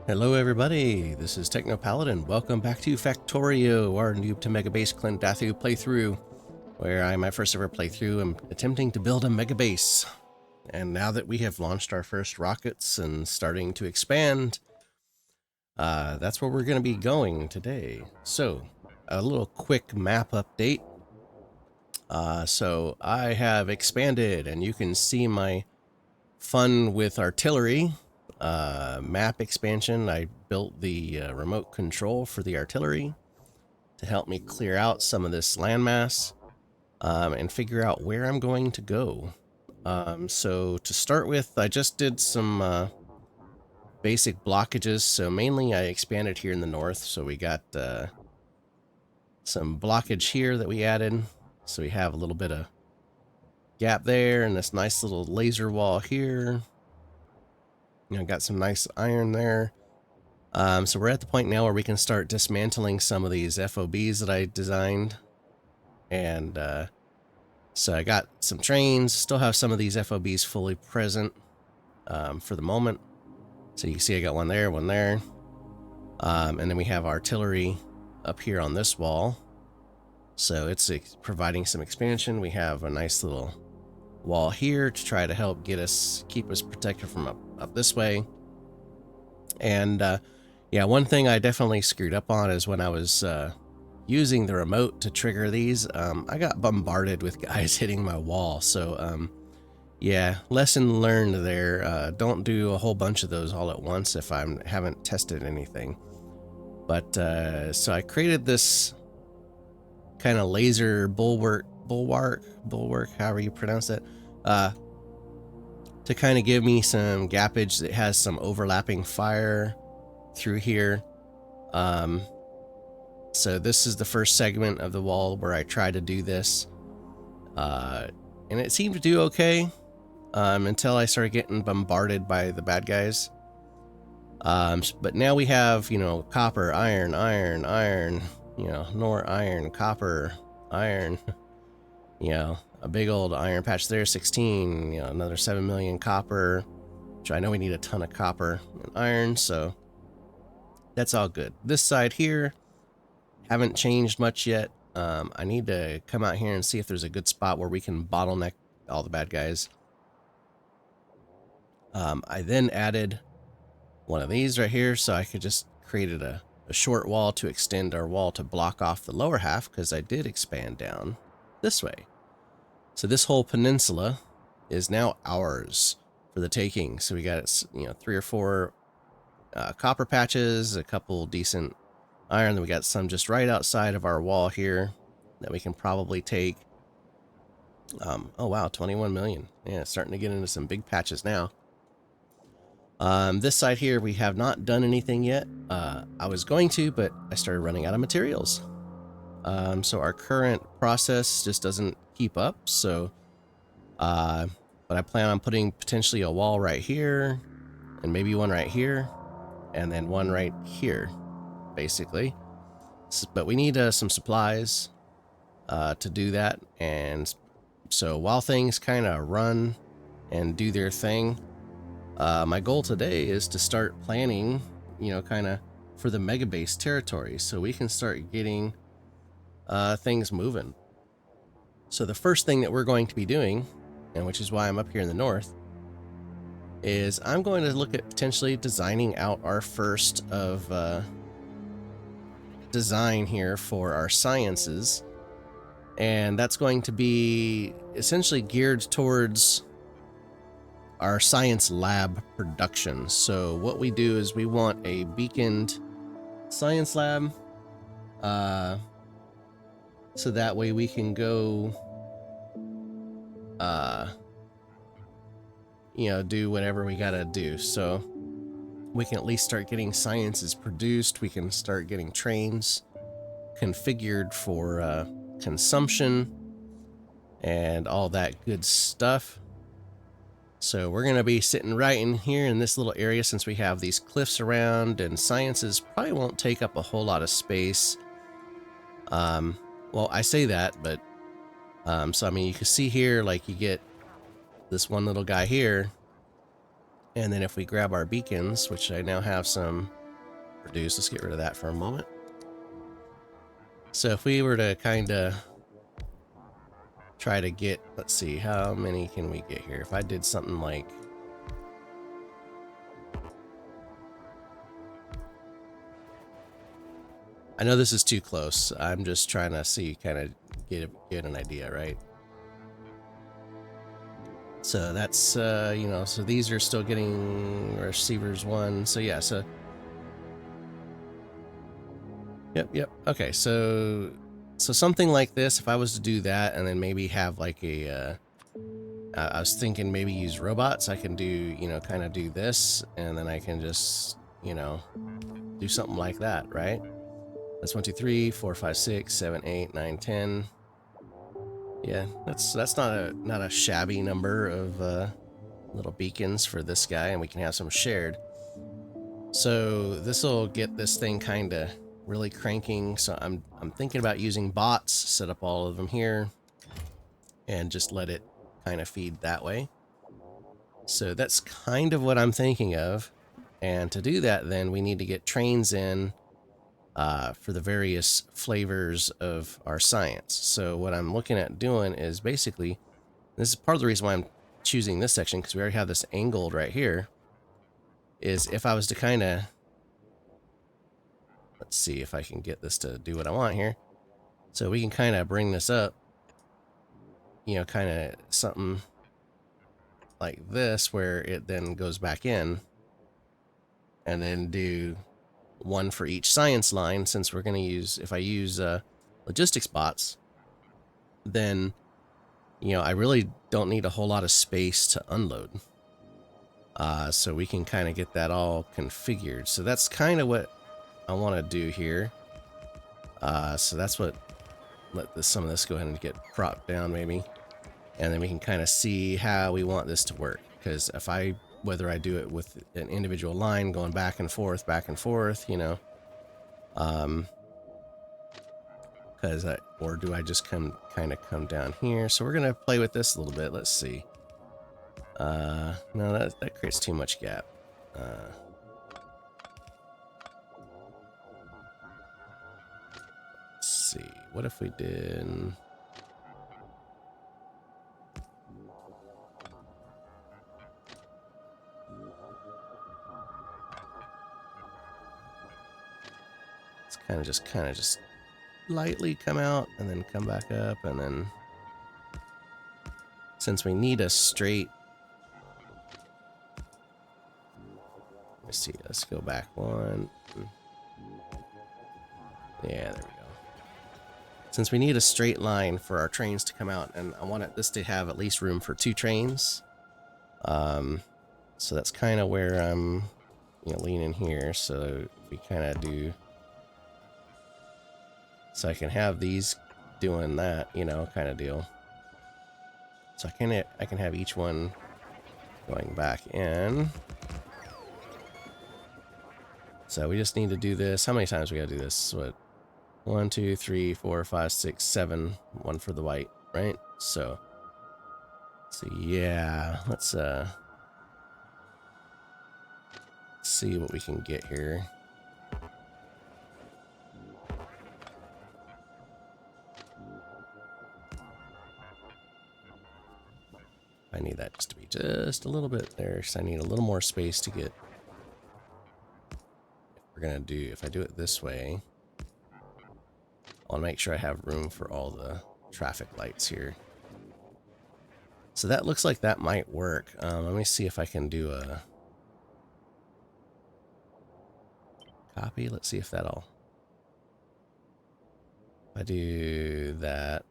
Hello everybody, this is Techno Paladin. Welcome back to Factorio, our Noob to Megabase Klendathu playthrough, where my first ever playthrough, I'm attempting to build a megabase. And now that we have launched our first rockets and starting to expand, that's where we're going to be going today. So, a little quick map update. So I have expanded, and you can see my fun with artillery. Map expansion. I built the remote control for the artillery to help me clear out some of this landmass and figure out where I'm going to go. So to start with, I just did some basic blockages. So mainly I expanded here in the north. So we got some blockage here that we added. So we have a little bit of gap there and this nice little laser wall here. You know, got some nice iron there. So we're at the point now where we can start dismantling some of these FOBs that I designed. And so I got some trains, still have some of these FOBs fully present for the moment. So you can see I got one there, one there. And then we have artillery up here on this wall. So it's providing some expansion. We have a nice little wall here to try to help keep us protected from up this way. And yeah, one thing I definitely screwed up on is when I was using the remote to trigger these, I got bombarded with guys hitting my wall. So yeah, lesson learned there. Don't do a whole bunch of those all at once if I haven't tested anything. But so I created this kind of laser bulwark, however you pronounce it, to kind of give me some gappage that has some overlapping fire through here. So this is the first segment of the wall where I try to do this, and it seemed to do okay until I started getting bombarded by the bad guys. But now we have, you know, copper, iron, you know, more iron, copper, iron, you know, a big old iron patch there, 16, you know, another 7 million copper, which I know we need a ton of copper and iron, so that's all good. This side here, haven't changed much yet. I need to come out here and see if there's a good spot where we can bottleneck all the bad guys. I then added one of these right here, so I could just created a short wall to extend our wall to block off the lower half, because I did expand down this way. So this whole peninsula is now ours for the taking. So we got, you know, 3 or 4 copper patches, a couple decent iron. Then we got some just right outside of our wall here that we can probably take. Oh wow, 21 million. Yeah, starting to get into some big patches now. This side here, we have not done anything yet. I was going to, but I started running out of materials. So our current process just doesn't keep up. So, but I plan on putting potentially a wall right here, and maybe one right here, and then one right here, basically. But we need some supplies to do that. And so while things kind of run and do their thing, my goal today is to start planning, you know, kind of for the Megabase territory, so we can start getting things moving. So the first thing that we're going to be doing, and which is why I'm up here in the north, is I'm going to look at potentially designing out our first of design here for our sciences. And that's going to be essentially geared towards our science lab production. So what we do is we want a beaconed science lab, so that way we can go, you know, do whatever we gotta do. So we can at least start getting sciences produced. We can start getting trains configured for consumption and all that good stuff. So we're going to be sitting right in here in this little area, since we have these cliffs around, and sciences probably won't take up a whole lot of space. Well, I say that, but so I mean, you can see here, like, you get this one little guy here, And then if we grab our beacons, which I now have some produced, let's get rid of that for a moment. So if we were to kind of try to get, let's see, how many can we get here? If I did something like, I know this is too close. I'm just trying to see, kind of get an idea, right? So that's, you know, so these are still getting receivers 1. So yeah, so. Yep. Okay, so something like this, if I was to do that and then maybe have like a, I was thinking maybe use robots. I can do, you know, kind of do this, and then I can just, you know, do something like that, right? That's 1, 2, 3, 4, 5, 6, 7, 8, 9, 10. Yeah, that's not a shabby number of little beacons for this guy, and we can have some shared. So this will get this thing kind of really cranking. So I'm thinking about using bots, set up all of them here, and just let it kind of feed that way. So that's kind of what I'm thinking of. And to do that, then we need to get trains in for the various flavors of our science. So what I'm looking at doing is basically, this is part of the reason why I'm choosing this section, because we already have this angled right here, is if I was to kind of, let's see if I can get this to do what I want here. So we can kind of bring this up, you know, kind of something like this, where it then goes back in, and then do one for each science line. Since we're going to use, if I use logistics bots, then, you know, I really don't need a whole lot of space to unload. So we can kind of get that all configured. So that's kind of what I want to do here. So that's what, let this, some of this go ahead and get propped down maybe. And then we can kind of see how we want this to work. Because if I, whether I do it with an individual line going back and forth, you know, because or do I just kind of come down here? So we're gonna play with this a little bit. Let's see. No, that creates too much gap. Let's see. What if we did? It's kind of just lightly come out and then come back up, and then since we need a straight, let's see, let's go back one. Yeah, there we go. Since we need a straight line for our trains to come out, and I want this to have at least room for 2 trains, so that's kind of where I'm, you know, leaning here. So we kind of do, so I can have these doing that, you know, kind of deal. So I can have each one going back in. So we just need to do this. How many times we gotta do this? What? 1, 2, 3, 4, 5, 6, 7. 1 for the white, right? So yeah, let's see what we can get here. I need that just to be just a little bit there, so I need a little more space to get. We're gonna do, if I do it this way, I want to make sure I have room for all the traffic lights here. So that looks like that might work. Let me see if I can do a copy. Let's see if that'll. If I do that.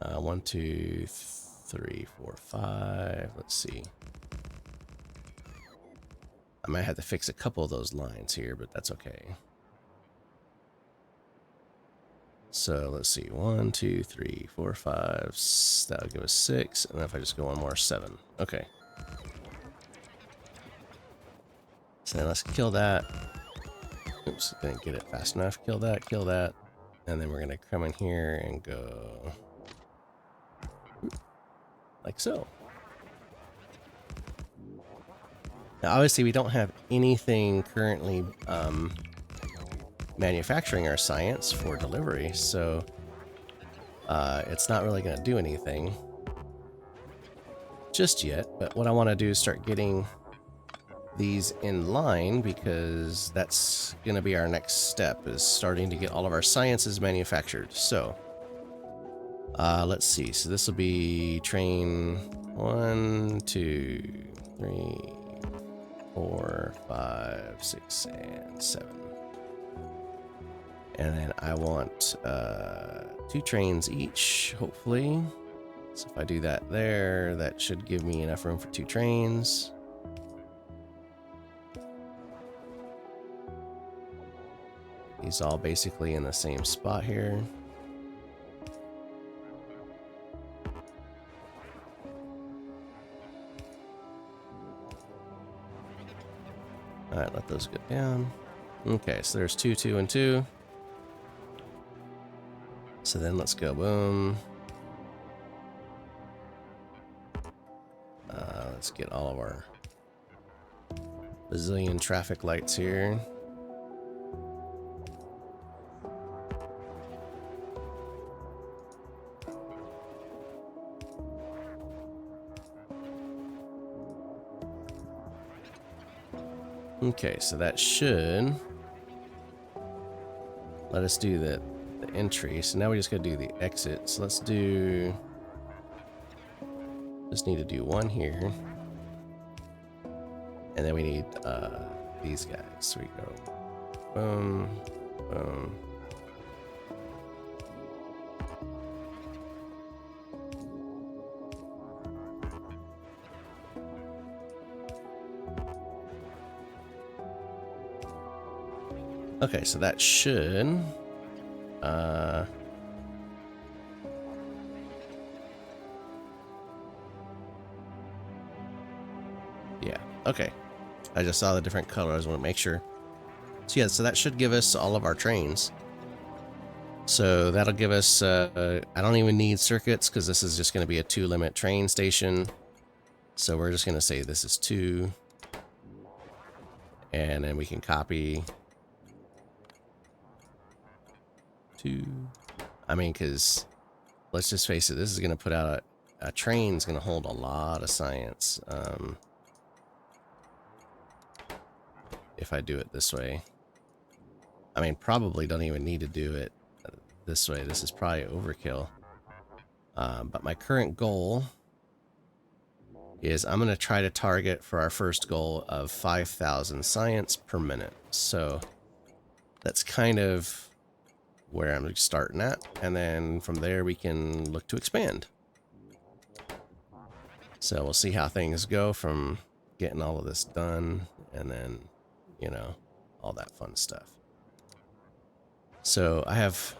1, 2, 3, 4, 5. Let's see. I might have to fix a couple of those lines here, but that's okay. So let's see. 1, 2, 3, 4, 5. That'll give us 6. And then if I just go one more, 7. Okay. So then let's kill that. Oops, didn't get it fast enough. Kill that, kill that. And then we're going to come in here and go. like so. Now, obviously, we don't have anything currently manufacturing our science for delivery, so it's not really going to do anything just yet. But what I want to do is start getting these in line, because that's going to be our next step, is starting to get all of our sciences manufactured. So let's see. So this will be train 1, 2, 3, 4, 5, 6, and 7. And then I want 2 trains each, hopefully. So if I do that there, that should give me enough room for 2 trains. These all basically in the same spot here. Alright, let those go down. Okay, so there's 2, 2, and 2. So then let's go boom. Let's get all of our bazillion traffic lights here. Okay, so that should let us do the entry. So now we just gotta do the exit. So let's do, just need to do 1 here. And then we need these guys. So we go boom, boom. Okay, so that should yeah, okay. I just saw the different colors. I want to make sure. So yeah, so that should give us all of our trains. So that'll give us, I don't even need circuits, because this is just going to be a 2-limit train station. So we're just going to say this is 2. And then we can copy 2. I mean, because let's just face it, this is going to put out a train's going to hold a lot of science. If I do it this way. I mean, probably don't even need to do it this way. This is probably overkill. But my current goal is I'm going to try to target for our first goal of 5,000 science per minute. So that's kind of where I'm starting at. And then from there we can look to expand. So we'll see how things go from getting all of this done, and then, you know, all that fun stuff. So I have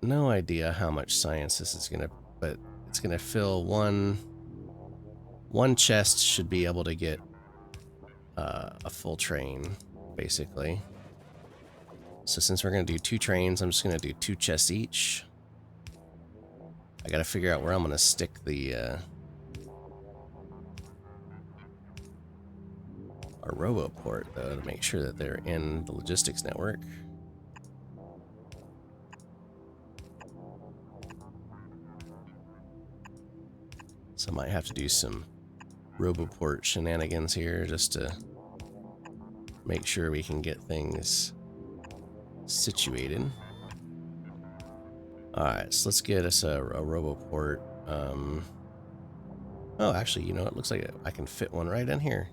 no idea how much science this is gonna, but it's gonna fill one chest. Should be able to get a full train, basically. So since we're gonna do 2 trains, I'm just gonna do 2 chests each. I gotta figure out where I'm gonna stick the our RoboPort, though, to make sure that they're in the logistics network. So I might have to do some RoboPort shenanigans here just to make sure we can get things situated. Alright, so let's get us a RoboPort. Oh, actually, you know, it looks like I can fit one right in here.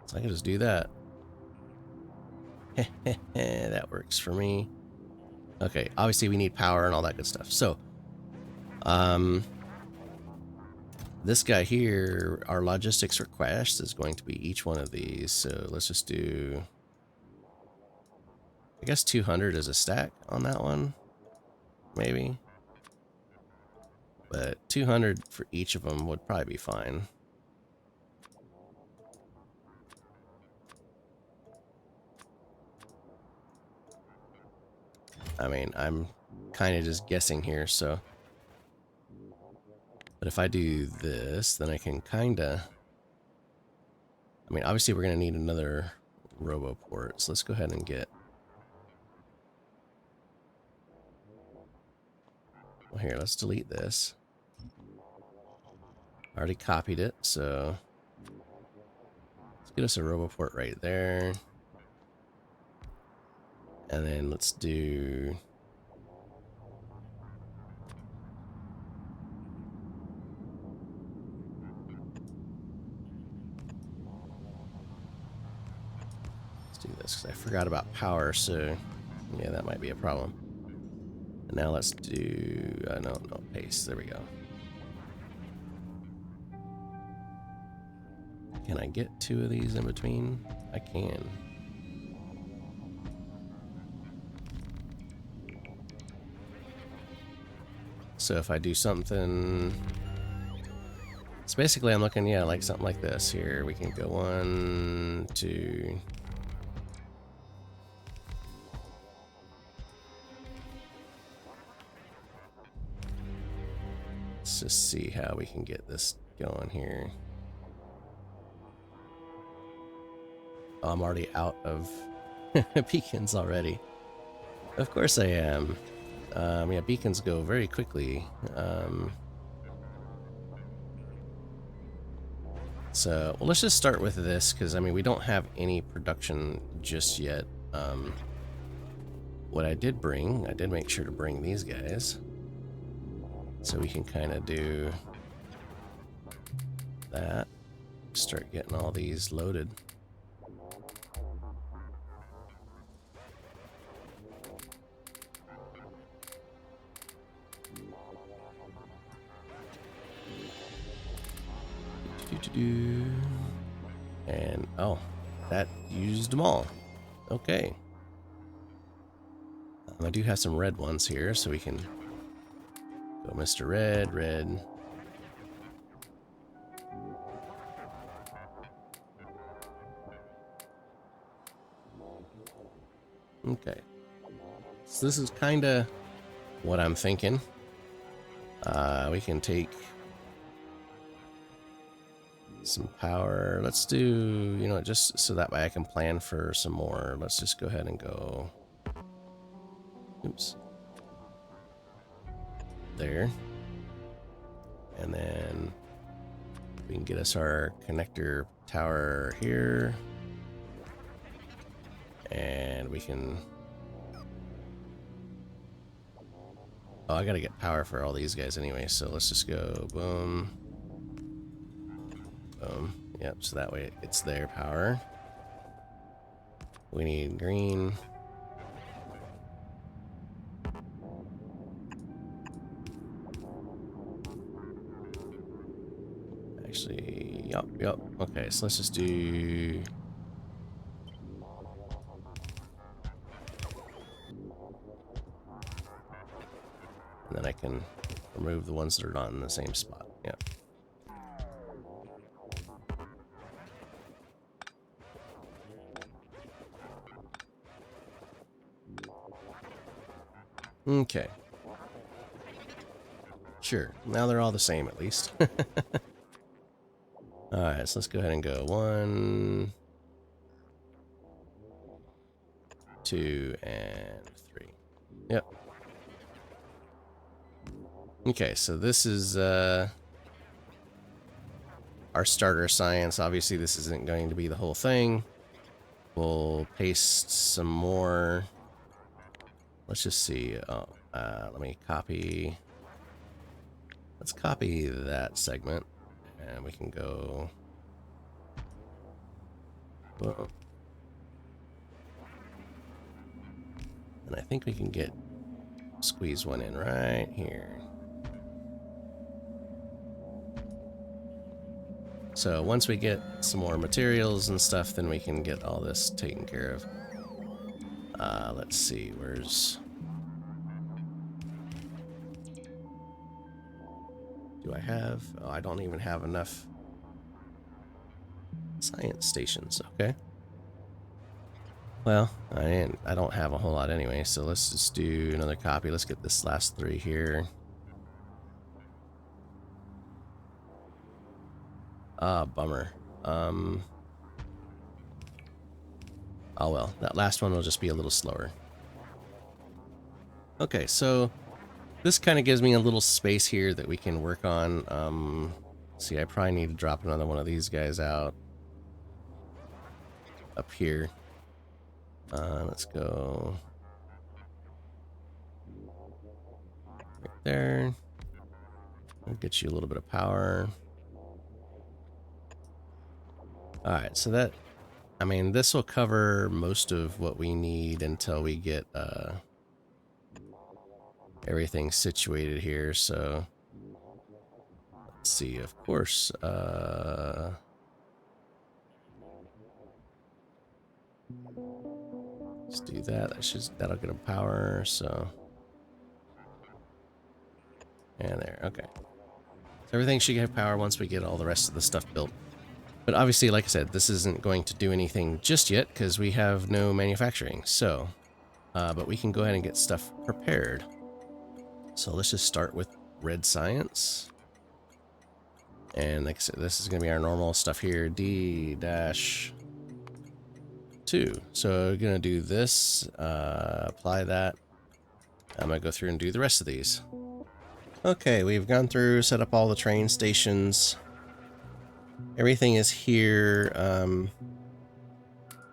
So I can just do that. That works for me. Okay, obviously we need power and all that good stuff. So, this guy here, our logistics request is going to be each one of these. So let's just do, I guess 200 is a stack on that one, maybe. But 200 for each of them would probably be fine. I mean, I'm kind of just guessing here, so. But if I do this, then I can kind of... I mean, obviously we're going to need another RoboPort, so let's go ahead and get... Well, here, let's delete this. I already copied it, so... Let's get us a RoboPort right there. And then let's do... Let's do this, because I forgot about power, so... Yeah, that might be a problem. And now let's do... no, paste. There we go. Can I get 2 of these in between? I can. So if I do something... So basically I'm looking, yeah, like something like this here. We can go 1, 2... Let's just see how we can get this going here. Oh, I'm already out of beacons already. Of course I am. Yeah, beacons go very quickly. So, well, let's just start with this, because, I mean, we don't have any production just yet. What I did make sure to bring these guys. So we can kind of do that. Start getting all these loaded. And, oh, that used them all. Okay. I do have some red ones here, so we can go Mr. Red, red. Okay. So this is kind of what I'm thinking. We can take some power. Let's do, you know, just so that way I can plan for some more. Let's just go ahead and go. Oops. There. And then we can get us our connector tower here. And we can... Oh, I gotta get power for all these guys anyway, so let's just go boom. Boom. Yep, so that way it's their power. We need green. Actually, yep. Okay, so let's just do... And then I can remove the ones that are not in the same spot. Yep. Okay. Sure. Now they're all the same at least. Alright, so let's go ahead and go 1, 2, and 3. Yep. Okay, so this is our starter science. Obviously, this isn't going to be the whole thing. We'll paste some more. Let's just see. Oh, let me copy. Let's copy that segment, and we can go. Well, and I think we can squeeze one in right here. So once we get some more materials and stuff, then we can get all this taken care of. Let's see, where's... Do I have... Oh, I don't even have enough science stations. Okay. Well, I don't have a whole lot anyway, so let's just do another copy. Let's get this last 3 here. Ah, bummer. Oh well, that last one will just be a little slower. Okay, so this kind of gives me a little space here that we can work on. See, I probably need to drop another one of these guys out up here. Let's go right there. I'll get you a little bit of power. Alright, so that, I mean, this will cover most of what we need until we get everything situated here, so let's see, of course, let's do that. That'll get a power, so, and there, okay. So everything should have power once we get all the rest of the stuff built. But obviously, like I said, this isn't going to do anything just yet because we have no manufacturing, so, but we can go ahead and get stuff prepared. So let's just start with red science. And like I said, this is going to be our normal stuff here, D-2. So we're going to do this, apply that. I'm going to go through and do the rest of these. Okay, we've gone through, set up all the train stations. Everything is here. I'm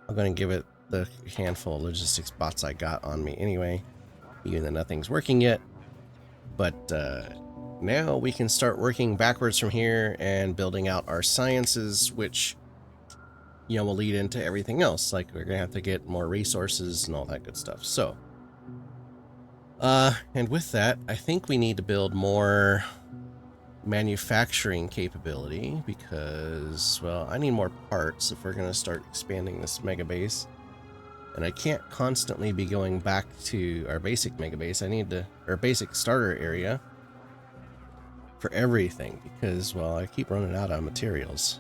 going to give it the handful of logistics bots I got on me anyway, even though nothing's working yet. But now we can start working backwards from here and building out our sciences, which, you know, will lead into everything else. Like, we're going to have to get more resources and all that good stuff. So, and with that, I think we need to build more manufacturing capability because, well, I need more parts if we're going to start expanding this Megabase. And I can't constantly be going back to our basic Megabase. I need to, our basic starter area for everything because, well, I keep running out of materials.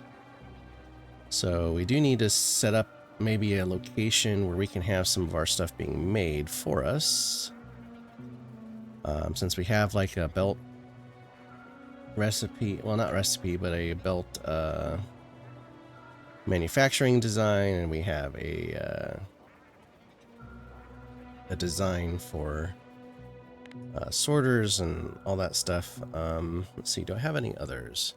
So we do need to set up maybe a location where we can have some of our stuff being made for us. Since we have like a belt recipe, well, not recipe, but a belt manufacturing design, and we have a design for sorters and all that stuff. Let's see, do I have any others?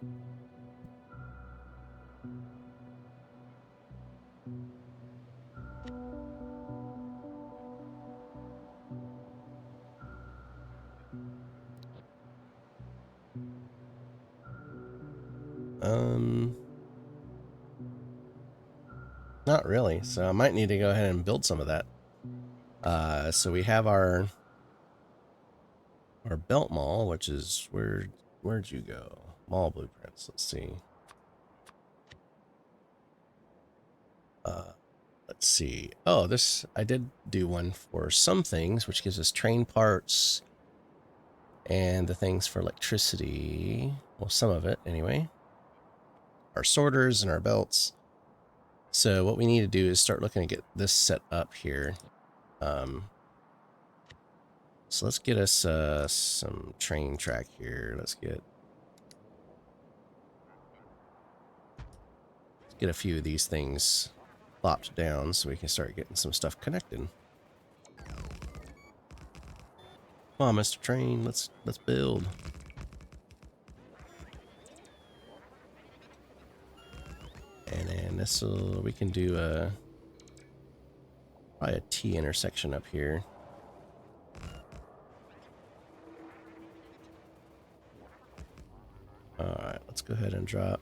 Not really, so I might need to go ahead and build some of that. So we have our belt mall, which is where'd you go? Mall blueprints. Let's see. Let's see. Oh, this, I did do one for some things, which gives us train parts and the things for electricity. Well, some of it anyway. Our sorters and our belts. So what we need to do is start looking to get this set up here. So let's get us some train track here. Let's get a few of these things plopped down so we can start getting some stuff connected. Come on, Mr. Train, let's build. And then this will, we can do probably a T intersection up here. Alright, let's go ahead and drop.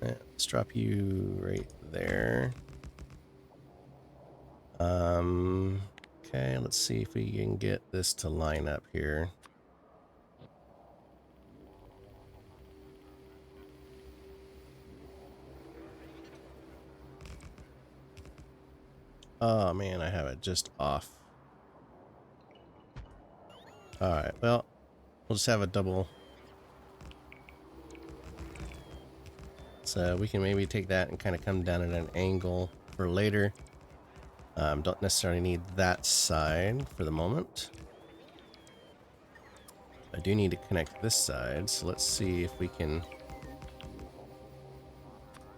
Let's drop you right there. Okay, let's see if we can get this to line up here. Oh man, I have it just off. Alright, well, we'll just have a double. So we can maybe take that and kind of come down at an angle for later. Don't necessarily need that side for the moment. I do need to connect this side, so let's see if we can...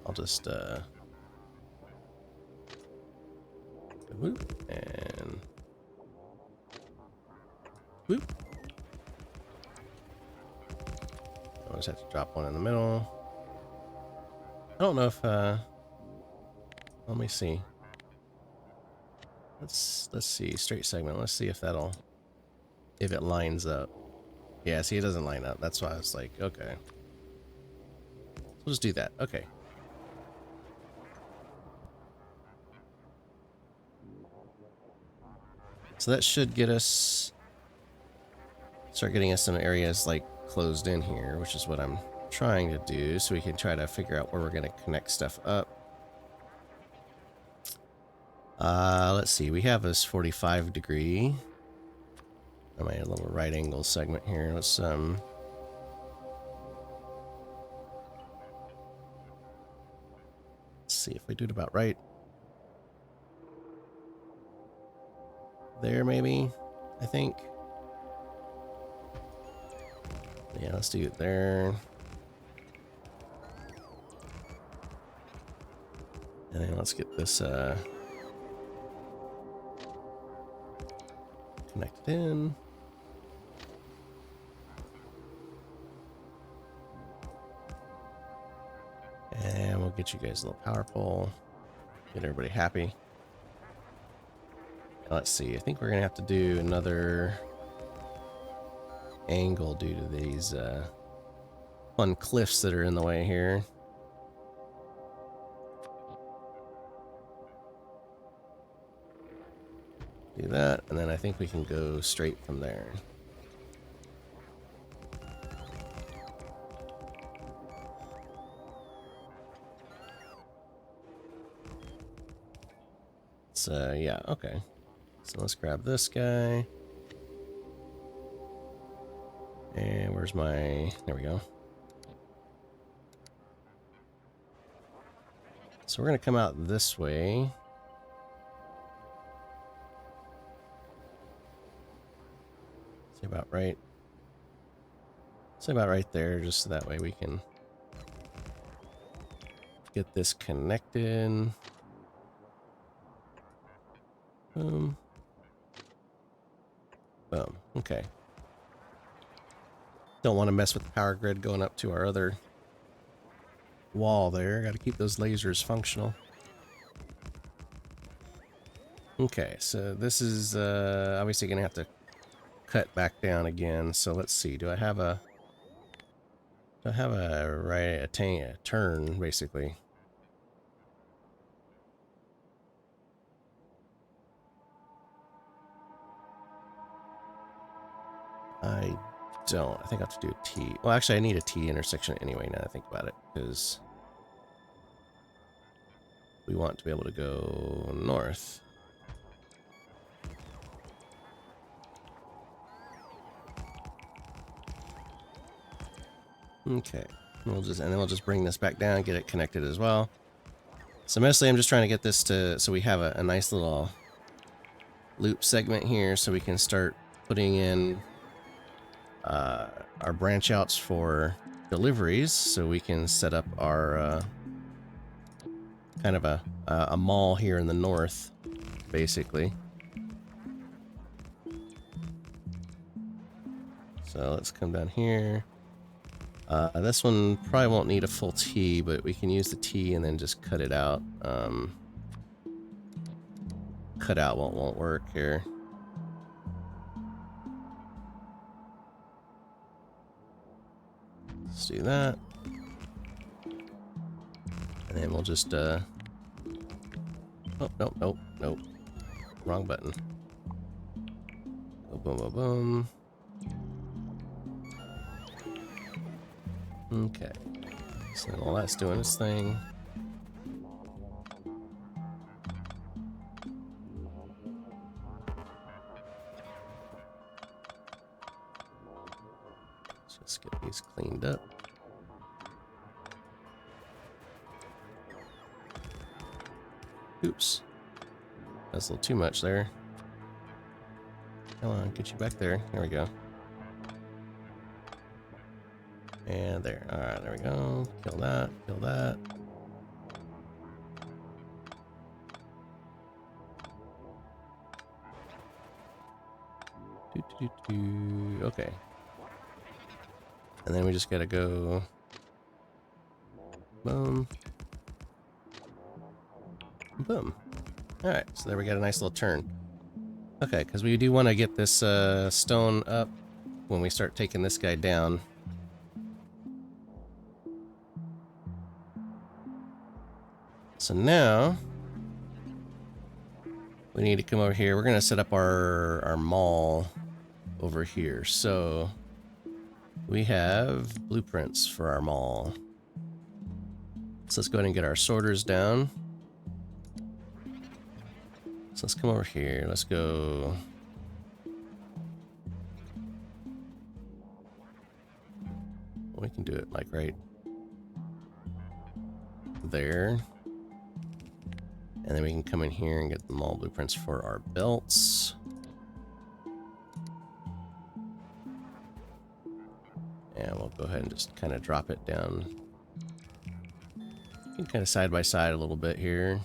I'll just, whoop, and... whoop. I'll just have to drop one in the middle. I don't know if, let me see. Let's see, straight segment. Let's see if that'll, if it lines up. Yeah, see, it doesn't line up. That's why I was like, okay. We'll just do that. Okay. So that should get us, start getting us some areas like closed in here, which is what I'm trying to do, so we can try to figure out where we're going to connect stuff up. Let's see, we have this 45 degree. I made a little right angle segment here. Let's see if we do it about right. There, maybe, I think. Yeah, let's do it there. And then let's get this connected in. And we'll get you guys a little power pole. Get everybody happy. Let's see, I think we're gonna have to do another angle due to these fun cliffs that are in the way here. Do that, and then I think we can go straight from there. So yeah, okay. So let's grab this guy. And where's my... there we go. So we're going to come out this way. Say about right. Say about right there, just so that way we can get this connected. Boom. Boom. Okay. Don't want to mess with the power grid going up to our other wall there. Got to keep those lasers functional. Okay, so this is obviously going to have to cut back down again. So let's see. Do I have a a turn basically? I don't. I think I have to do a T. Well, actually, I need a T intersection anyway, now that I think about it, because we want to be able to go north. Okay. And then we'll just bring this back down, get it connected as well. So mostly I'm just trying to get this to, so we have a nice little loop segment here, so we can start putting in our branch outs for deliveries, so we can set up our kind of a mall here in the north, basically. So let's come down here. This one probably won't need a full T, but we can use the T and then just cut it out. Cut out won't work here. Let's do that. And then we'll just, oh, nope. Wrong button. Go boom, boom, boom. Okay. So while that's doing its thing. Let's just get these cleaned up. Oops. That's a little too much there. Come on, get you back there. There we go. And there. Alright, there we go. Kill that. Kill that. Okay. And then we just gotta go. Boom. Boom. Alright, so there we got a nice little turn. Okay, because we do want to get this stone up when we start taking this guy down. So now we need to come over here. We're going to set up our mall over here. So we have blueprints for our mall. So let's go ahead and get our sorters down. So let's come over here. Let's go. We can do it like right there. And then we can come in here and get the mall blueprints for our belts. And we'll go ahead and just kind of drop it down. Kind of side by side a little bit here.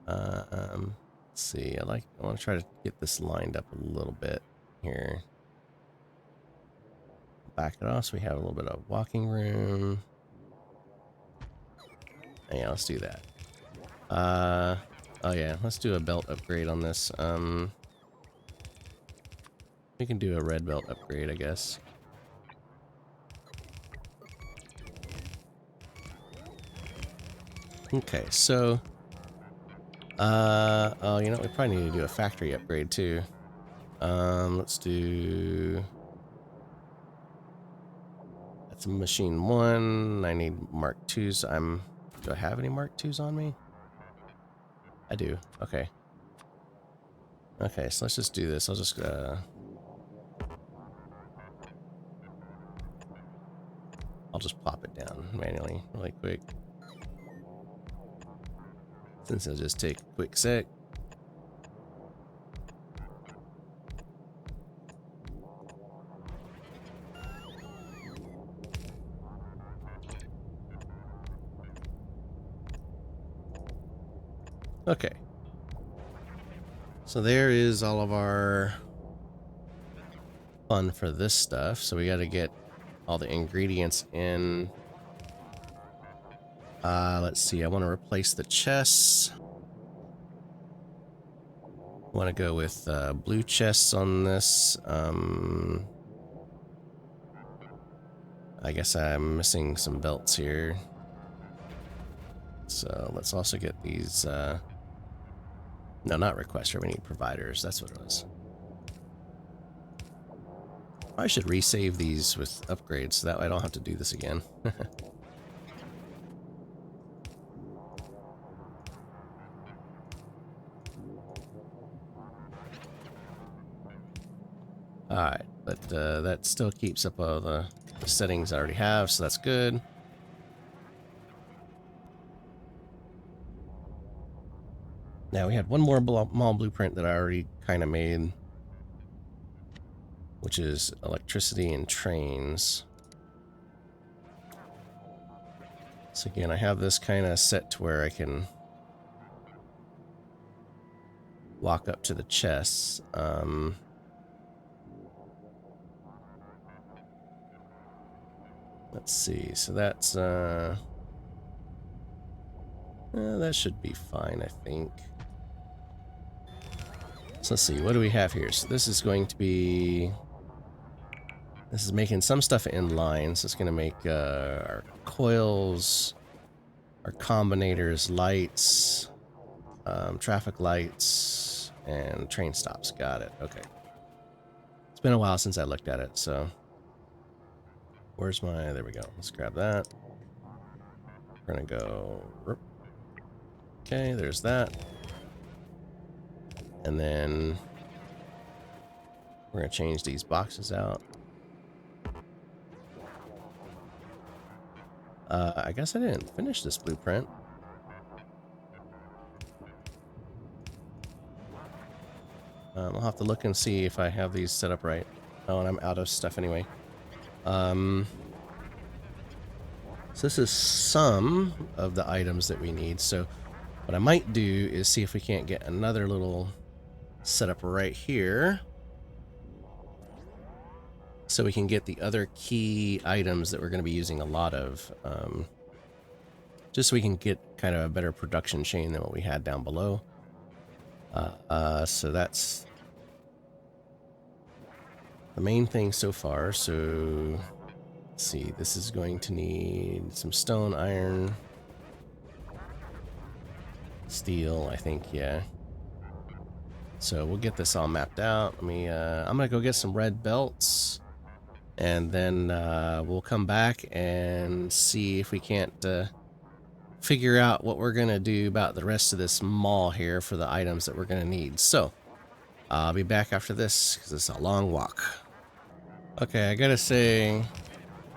Let's see. I want to try to get this lined up a little bit here. Back it off so we have a little bit of walking room. Yeah, let's do that. Oh yeah, let's do a belt upgrade on this. We can do a red belt upgrade, I guess. Okay, so oh, you know, we probably need to do a factory upgrade too. Let's do. That's machine 1. I need Mark 2s. Do I have any Mark 2s on me? I do. Okay. Okay, so let's just do this. I'll just plop it down manually really quick. Since it'll just take a quick sec. Okay. So there is all of our fun for this stuff. So we got to get all the ingredients in. Let's see. I want to replace the chests. I want to go with blue chests on this. I guess I'm missing some belts here. So let's also get these. No, not requester. We need providers. That's what it was. I should resave these with upgrades so that way I don't have to do this again. Alright, but that still keeps up all the settings I already have, so that's good. Now we had one more mall blueprint that I already kind of made, which is electricity and trains. So again, I have this kind of set to where I can walk up to the chests. Let's see, so that's that should be fine, I think. So let's see, what do we have here? So this is going to be, this is making some stuff in line, so it's going to make our coils, our combinators, lights, traffic lights, and train stops. Got it. Okay. It's been a while since I looked at it, so where's my, there we go. Let's grab that. We're going to go, okay, there's that. And then we're going to change these boxes out. I guess I didn't finish this blueprint. I'll have to look and see if I have these set up right. Oh, and I'm out of stuff anyway. So this is some of the items that we need. So what I might do is see if we can't get another little setup right here, so we can get the other key items that we're going to be using a lot of. Just so we can get kind of a better production chain than what we had down below. So that's the main thing so far. So let's see, this is going to need some stone, iron, steel, I think, yeah. So we'll get this all mapped out. I'm gonna go get some red belts, and then we'll come back and see if we can't figure out what we're gonna do about the rest of this mall here for the items that we're gonna need. So I'll be back after this because it's a long walk. Okay, I gotta say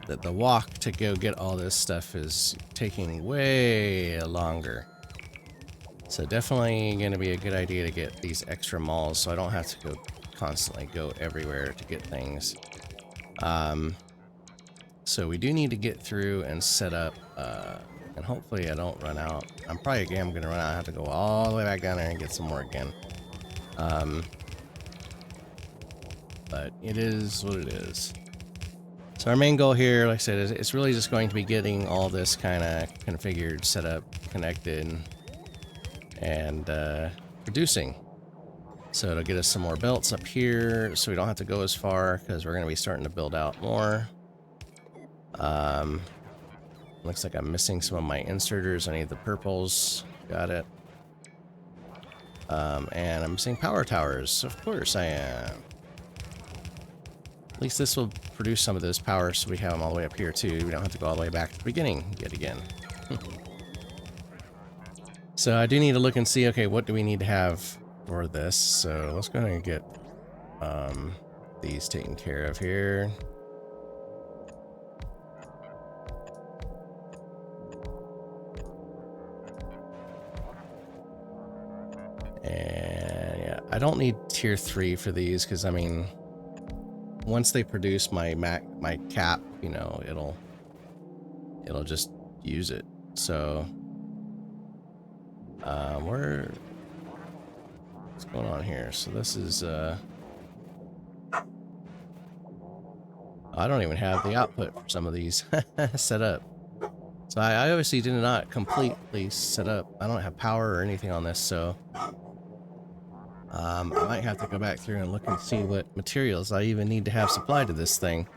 that the walk to go get all this stuff is taking way longer. So definitely gonna be a good idea to get these extra malls so I don't have to constantly go everywhere to get things. So we do need to get through and set up, and hopefully I don't run out. I'm probably gonna run out. I have to go all the way back down there and get some more again. But it is what it is. So our main goal here, like I said, is it's really just going to be getting all this kind of configured, set up, connected, and producing. So it'll get us some more belts up here, so we don't have to go as far, because we're going to be starting to build out more. Looks like I'm missing some of my inserters. I need the purples. Got it. And I'm missing power towers. Of course I am. At least this will produce some of those powers so we have them all the way up here too. We don't have to go all the way back to the beginning yet again. So I do need to look and see, okay, what do we need to have for this? So let's go ahead and get these taken care of here. And yeah, I don't need tier 3 for these because, I mean, once they produce my cap, you know, it'll just use it. So what's going on here? So this is I don't even have the output for some of these set up. So I obviously did not completely set up. I don't have power or anything on this, so I might have to go back through and look and see what materials I even need to have supplied to this thing.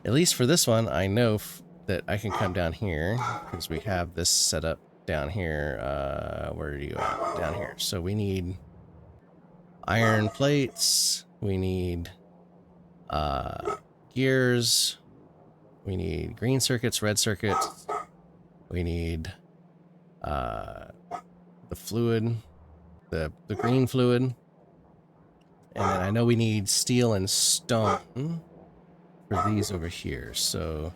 At least for this one, I know that I can come down here because we have this set up down here. Where are you at? Down here. So we need iron plates. We need gears. We need green circuits, red circuits. We need the fluid, the green fluid. And then I know we need steel and stone for these over here. So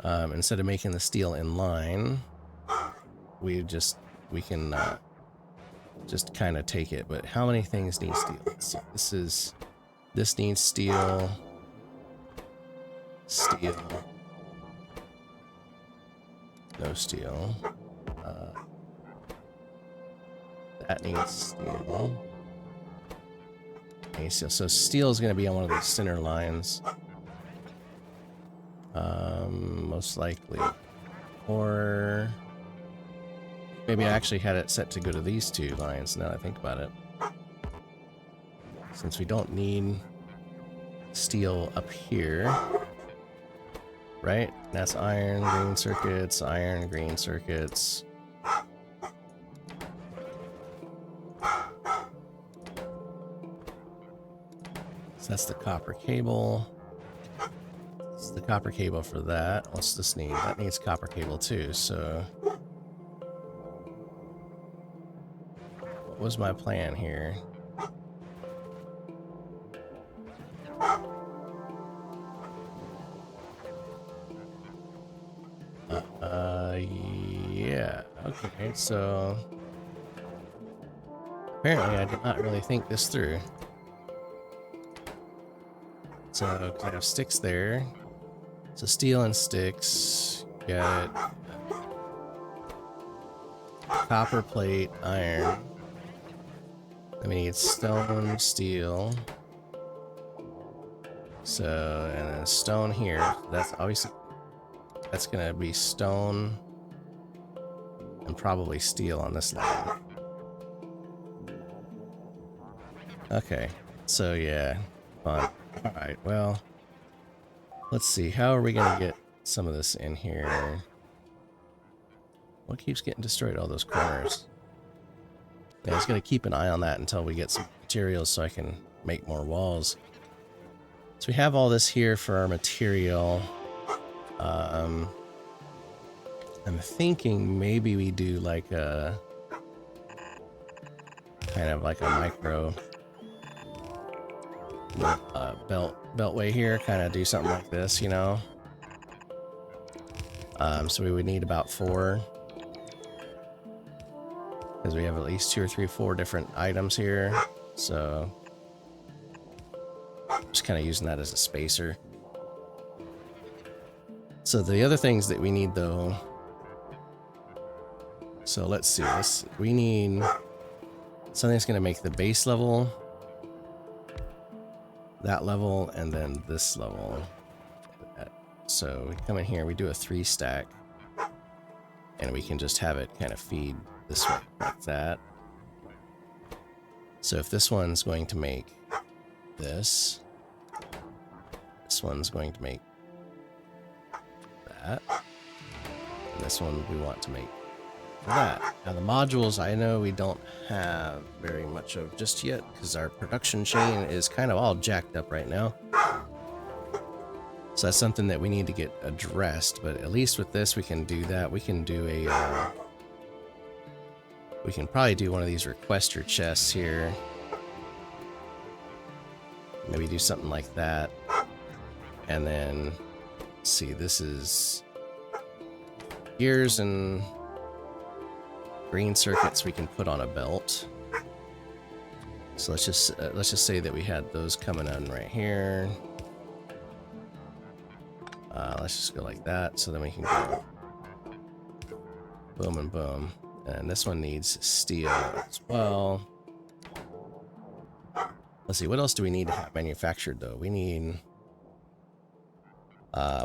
instead of making the steel in line, we can just kind of take it. But how many things need steel? Let's see. This needs steel. Steel. No steel. That needs steel. Okay, so steel is going to be on one of the center lines. Most likely. Or maybe I actually had it set to go to these two lines now that I think about it. Since we don't need steel up here. Right? That's iron, green circuits, iron, green circuits. So that's the copper cable. It's the copper cable for that. What's this need? That needs copper cable too, so what was my plan here? Yeah, okay, so Apparently, I did not really think this through. So, 'cause I have sticks there. So steel and sticks. Got it. Copper plate, iron. Then we need stone, steel. So, and then stone here. That's obviously, that's gonna be stone and probably steel on this line. Okay, so yeah, fun. Alright, well, let's see. How are we gonna get some of this in here? What keeps getting destroyed? All those corners. Yeah, I was gonna keep an eye on that until we get some materials so I can make more walls. So we have all this here for our material. I'm thinking maybe we do like a kind of like a micro beltway here, kind of do something like this, you know. So we would need about 4 because we have at least 2 or 3, 4 different items here. So just kind of using that as a spacer. So the other things that we need though. So let's see this. We need something that's going to make the base level, that level, and then this level. So we come in here, we do a 3 stack, and we can just have it kind of feed this way like that. So if this one's going to make this one's going to make that, and this one we want to make that. Now the modules, I know we don't have very much of just yet because our production chain is kind of all jacked up right now. So that's something that we need to get addressed, but at least with this we can do that. We can do a we can probably do one of these requester chests here. Maybe do something like that. And then let's see, this is gears and green circuits we can put on a belt. So let's just say that we had those coming in right here. Let's just go like that, so then we can go boom and boom. And this one needs steel as well. Let's see, what else do we need to have manufactured though? We need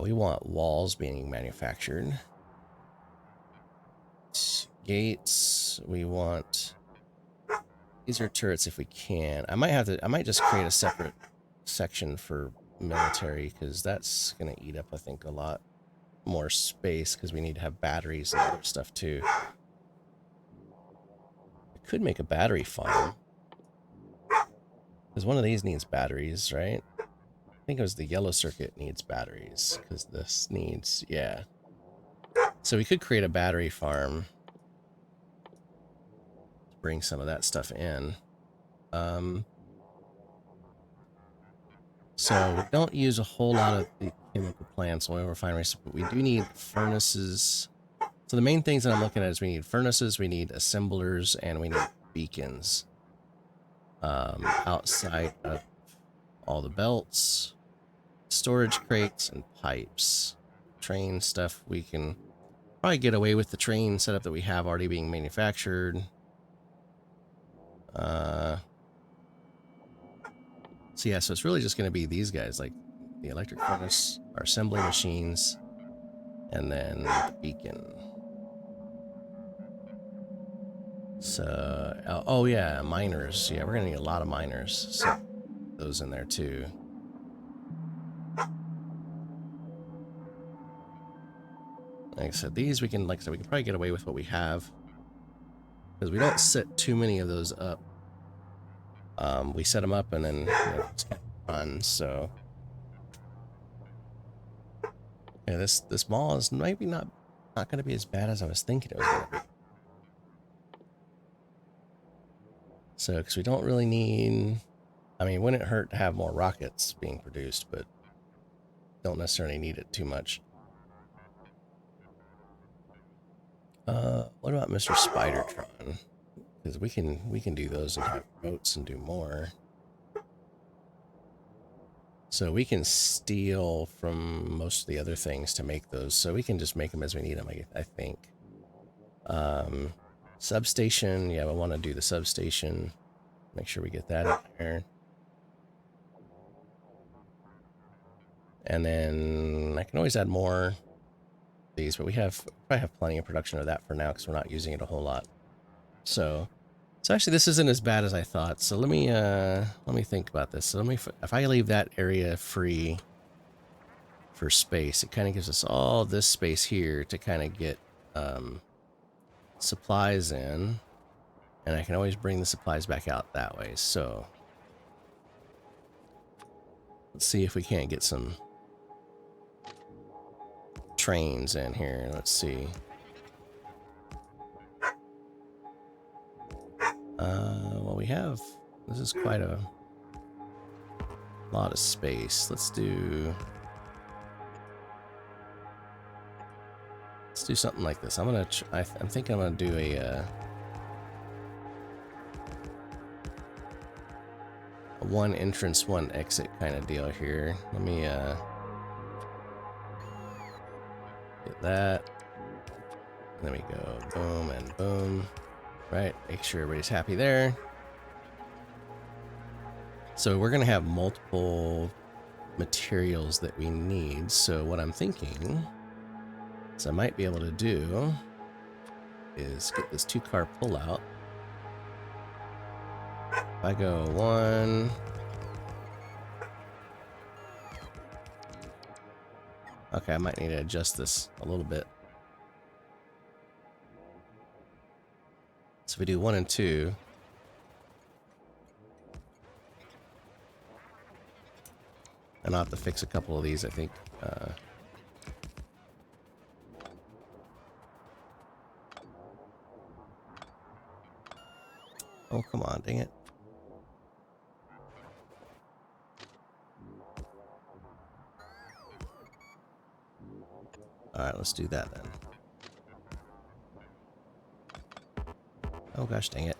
we want walls being manufactured. Gates, we want, these are turrets if we can. I might just create a separate section for military because that's gonna eat up, I think, a lot more space because we need to have batteries and other stuff too. I could make a battery farm because one of these needs batteries, right? I think it was the yellow circuit needs batteries because this needs, yeah. So we could create a battery farm to bring some of that stuff in. So we don't use a whole lot of the chemical plants, oil refineries, but we do need furnaces. So the main things that I'm looking at is we need furnaces, we need assemblers, and we need beacons. Outside of all the belts, storage crates, and pipes. Train stuff, we can probably get away with the train setup that we have already being manufactured. So yeah, so it's really just going to be these guys, like the electric furnace, our assembly machines, and then the beacon. So, oh yeah, miners. Yeah, we're going to need a lot of miners. So those in there too. Like I said, these we can, like I said, we can probably get away with what we have because we don't set too many of those up. We set them up and then it's kind of fun. So yeah, this mall is maybe not going to be as bad as I was thinking it was going to be. So because we don't really need, I mean, wouldn't it hurt to have more rockets being produced, but don't necessarily need it too much. What about Mr. Spidertron? because we can do those and have boats and do more. So we can steal from most of the other things to make those. So we can just make them as we need them, I think. Substation. Yeah, we want to do the substation. Make sure we get that in there. And then I can always add more of these, but we probably have plenty of production of that for now because we're not using it a whole lot. So actually this isn't as bad as I thought. So let me think about this. So if I leave that area free for space, it kind of gives us all this space here to kind of get supplies in, and I can always bring the supplies back out that way. So let's see if we can't get some trains in here. Let's see. Well, this is quite a lot of space. Let's do something like this. I'm thinking I'm gonna do a one entrance, one exit kind of deal here. Let me get that. And then we go boom and boom. Right, make sure everybody's happy there. So we're gonna have multiple materials that we need. So what I'm thinking is I might be able to do is get this 2-car pullout. If I go 1, okay, I might need to adjust this a little bit. So if we do 1 and 2, and I'll have to fix a couple of these, I think. Oh, come on, dang it. Alright, let's do that then. Oh gosh, dang it.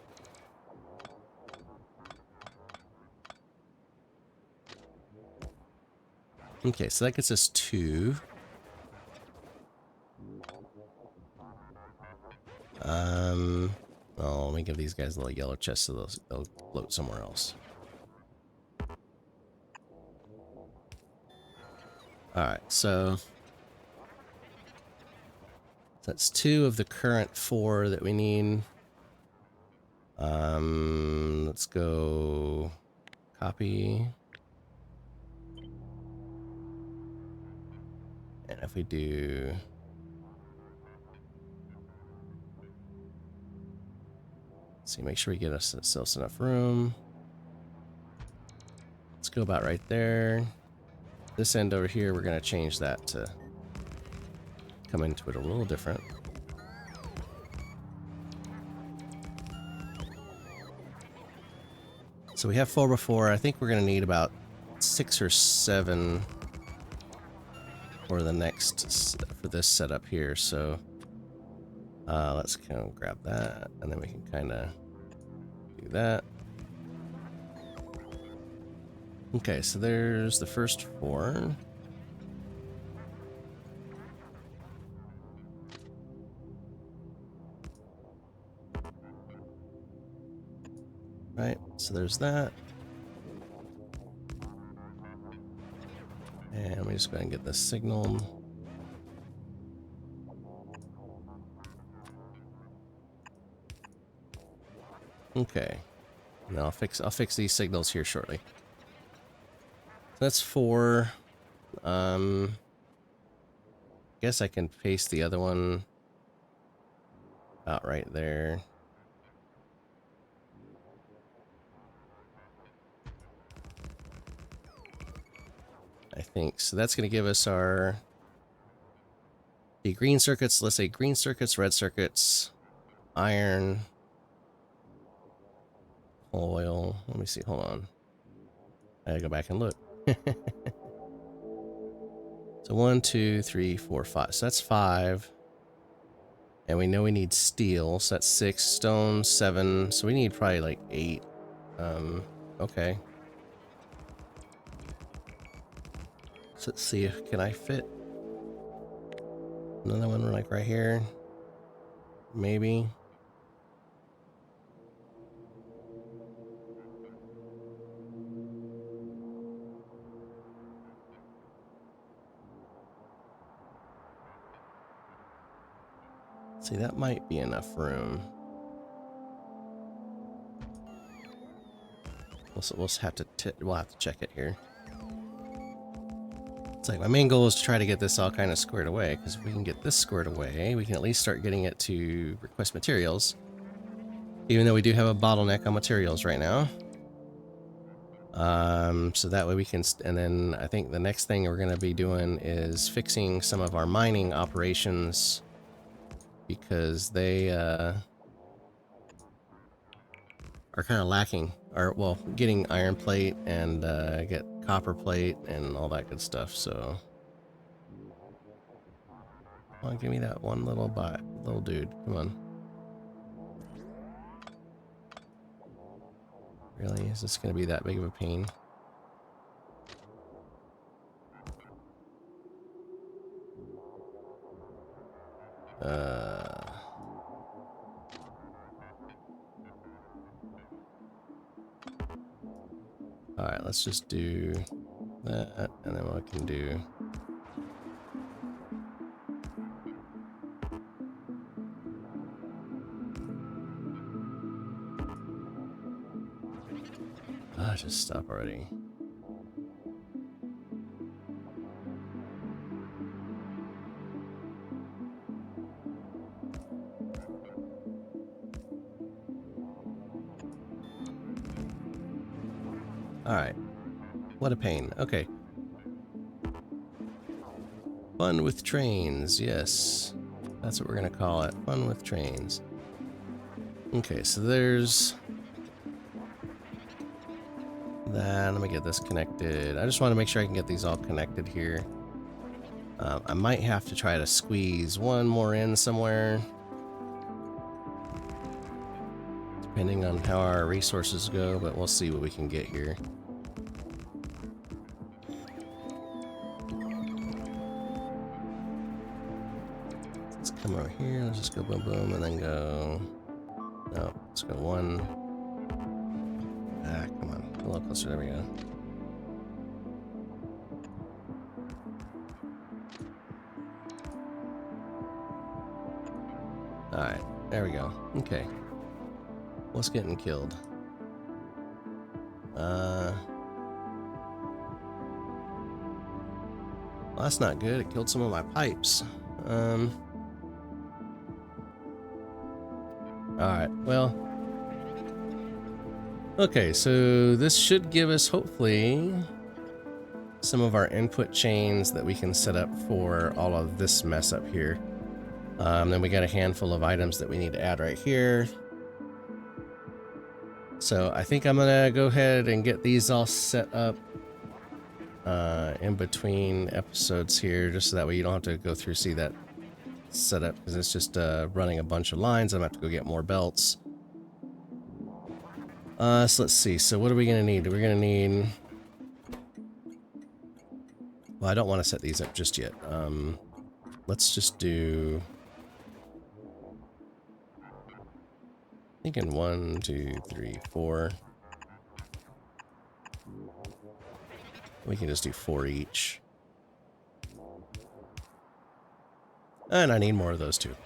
Okay, so that gets us 2. Oh, let me give these guys a little yellow chest so they'll float somewhere else. Alright, so that's 2 of the current 4 that we need. Let's go copy. And if we do see, make sure we get ourselves enough room. Let's go about right there. This end over here, we're going to change that to come into it a little different. So we have 4 before. I think we're going to need about 6 or 7 for this setup here. So let's kind of grab that, and then we can kind of do that. Okay, so there's the first 4. Right, so there's that. And let me just go ahead and get this signal. Okay. Now I'll fix these signals here shortly. That's 4. Guess I can paste the other one out right there. I think so. That's going to give us the green circuits. Let's say green circuits, red circuits, iron, oil. Let me see. Hold on. I gotta go back and look. So 1, 2, 3, 4, 5. So that's 5. And we know we need steel, so that's 6, stone 7, so we need probably like 8. Okay. So let's see if can I fit another one like right here. Maybe. See, that might be enough room. We'll have to check it here. It's like my main goal is to try to get this all kind of squared away, because if we can get this squared away, we can at least start getting it to request materials. Even though we do have a bottleneck on materials right now. So that way we can, and then I think the next thing we're going to be doing is fixing some of our mining operations, because they are kind of lacking, or well, getting iron plate and get copper plate and all that good stuff. So, come on, give me that one little dude. Come on. Really? Is this going to be that big of a pain? Alright, let's just do that, and then we can do... just stop already. Alright. What a pain. Okay. Fun with trains, yes. That's what we're gonna call it. Fun with trains. Okay, so there's... that. Let me get this connected. I just want to make sure I can get these all connected here. I might have to try to squeeze one more in somewhere, depending on how our resources go, but we'll see what we can get here. Let's come over here. Let's just go boom boom and then go... no, let's go one. Come on. A little closer. There we go. Alright. There we go. Okay. What's getting killed? Well, that's not good. It killed some of my pipes. Alright. Well... okay, so this should give us, hopefully, some of our input chains that we can set up for all of this mess up here. Then we got a handful of items that we need to add right here. So I think I'm gonna go ahead and get these all set up in between episodes here, just so that way you don't have to go through see that setup, because it's just running a bunch of lines. I'm gonna have to go get more belts. So let's see. So what are we gonna need? We're gonna need... well, I don't want to set these up just yet. Let's just do... thinking 1, 2, 3, 4. We can just do 4 each. And I need more of those too.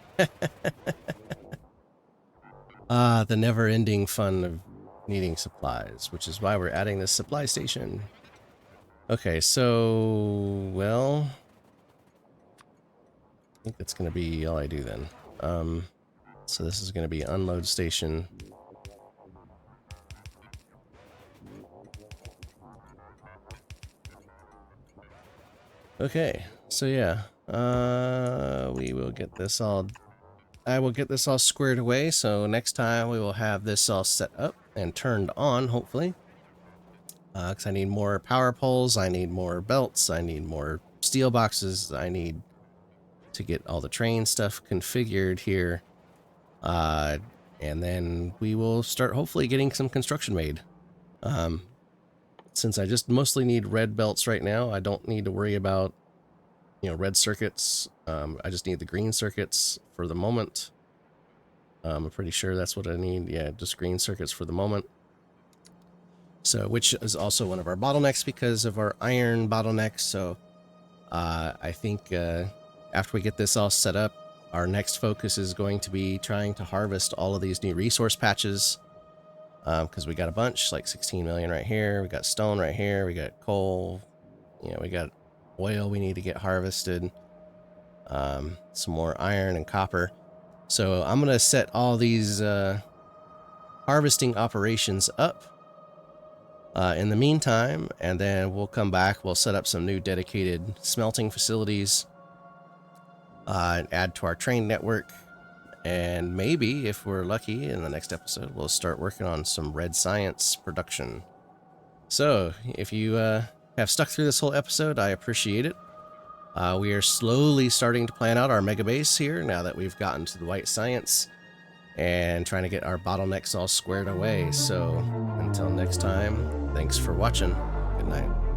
The never-ending fun of needing supplies, which is why we're adding this supply station. Okay, so, well, I think that's going to be all I do then. So this is going to be unload station. Okay, so yeah, we will get this all... I will get this all squared away, so next time we will have this all set up and turned on, hopefully. Because I need more power poles, I need more belts, I need more steel boxes, I need to get all the train stuff configured here. And then we will start hopefully getting some construction made. Since I just mostly need red belts right now, I don't need to worry about, you know, red circuits. I just need the green circuits for the moment. I'm pretty sure that's what I need. Yeah, just green circuits for the moment. So, which is also one of our bottlenecks because of our iron bottleneck. So, I think after we get this all set up, our next focus is going to be trying to harvest all of these new resource patches. Because we got a bunch, like 16 million right here. We got stone right here. We got coal. You know, we got oil we need to get harvested. Some more iron and copper. So I'm going to set all these harvesting operations up in the meantime, and then we'll come back. We'll set up some new dedicated smelting facilities, add to our train network, and maybe, if we're lucky, in the next episode, we'll start working on some red science production. So, if you have stuck through this whole episode, I appreciate it. We are slowly starting to plan out our Megabase here now that we've gotten to the white science and trying to get our bottlenecks all squared away. So until next time, thanks for watching. Good night.